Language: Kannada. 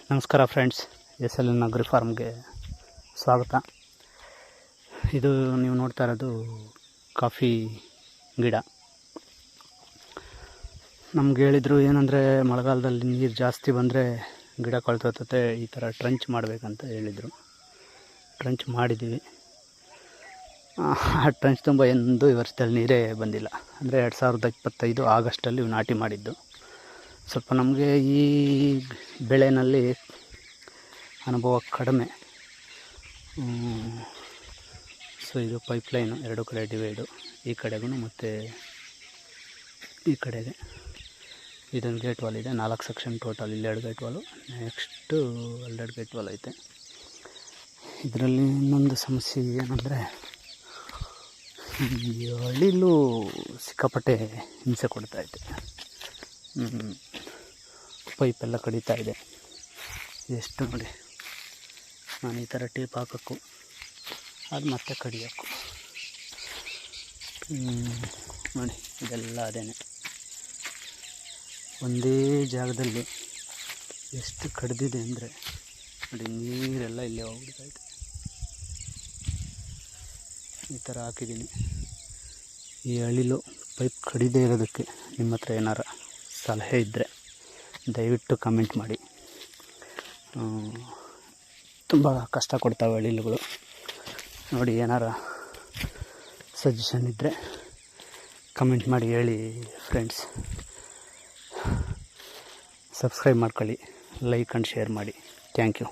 ನಮಸ್ಕಾರ ಫ್ರೆಂಡ್ಸ್, SLN ಅಗ್ರಿ ಫಾರ್ಮ್ಗೆ ಸ್ವಾಗತ. ಇದು ನೀವು ನೋಡ್ತಾ ಇರೋದು ಕಾಫಿ ಗಿಡ. ನಮ್ಗೆ ಹೇಳಿದರು ಏನಂದರೆ ಮಳೆಗಾಲದಲ್ಲಿ ನೀರು ಜಾಸ್ತಿ ಬಂದರೆ ಗಿಡ ಕೊಳ್ತೋಗುತ್ತೆ, ಈ ಥರ ಟ್ರಂಚ್ ಮಾಡಬೇಕಂತ ಹೇಳಿದರು. ಟ್ರಂಚ್ ಮಾಡಿದ್ದೀವಿ. ಆ ಟ್ರಂಚ್ ತುಂಬ ಎಂದೂ ಈ ವರ್ಷದಲ್ಲಿ ನೀರೇ ಬಂದಿಲ್ಲ. ಅಂದರೆ 2025 ಆಗಸ್ಟಲ್ಲಿ ನಾಟಿ ಮಾಡಿದ್ದು. ಸ್ವಲ್ಪ ನಮಗೆ ಈ ಬೆಳೆಯಲ್ಲಿ ಅನುಭವ ಕಡಿಮೆ. ಸೊ ಇದು ಪೈಪ್ಲೈನು 2 ಕಡೆ ಡಿವೈಡು, ಈ ಕಡೆಗೂ ಮತ್ತು ಈ ಕಡೆಗೆ. ಇದೊಂದು ಗೇಟ್ ವಾಲ್ ಇದೆ, 4 ಸೆಕ್ಷನ್ ಟೋಟಲ್. ಇಲ್ಲಿ 2 gate Vaalu, next 2 gate wall ಐತೆ. ಇದರಲ್ಲಿ ಇನ್ನೊಂದು ಸಮಸ್ಯೆ ಏನಂದರೆ ಈ ಹಳ್ಳಿಲೂ ಸಿಕ್ಕಾಪಟ್ಟೆ ಹಿಂಸೆ ಕೊಡ್ತಾಯಿದೆ. ಪೈಪೆಲ್ಲ ಕಡಿತಾ ಇದೆ. ಎಷ್ಟು ನೋಡಿ, ನಾನು ಈ ಥರ ಟೇಪ್ ಹಾಕೋಕ್ಕೂ ಅದು ಮತ್ತೆ ಕಡಿಯೋಕ್ಕೂ ನೋಡಿ, ಇದೆಲ್ಲ ಅದೇನೆ. ಒಂದೇ ಜಾಗದಲ್ಲಿ ಎಷ್ಟು ಕಡ್ದಿದೆ ಅಂದರೆ ನೋಡಿ, ನೀರೆಲ್ಲ ಇಲ್ಲೇ ಹೋಗ್ಬಿಡ್ತೈತೆ. ಈ ಥರ ಹಾಕಿದ್ದೀನಿ. ಈ ಹಳ್ಳಿಲು ಪೈಪ್ ಕಡಿದೇ ಇರೋದಕ್ಕೆ ನಿಮ್ಮ ಹತ್ರ ಏನಾರ ಸಲಹೆ ಇದ್ದರೆ ದಯವಿಟ್ಟು ಕಮೆಂಟ್ ಮಾಡಿ. ತುಂಬ ಕಷ್ಟ ಕೊಡ್ತಾವೆ ಹಳ್ಳಿಲುಗಳು. ನೋಡಿ, ಏನಾರ ಸಜೆಷನ್ ಇದ್ದರೆ ಕಮೆಂಟ್ ಮಾಡಿ ಹೇಳಿ ಫ್ರೆಂಡ್ಸ್. ಸಬ್ಸ್ಕ್ರೈಬ್ ಮಾಡ್ಕೊಳ್ಳಿ, ಲೈಕ್ ಆ್ಯಂಡ್ ಶೇರ್ ಮಾಡಿ. Thank you.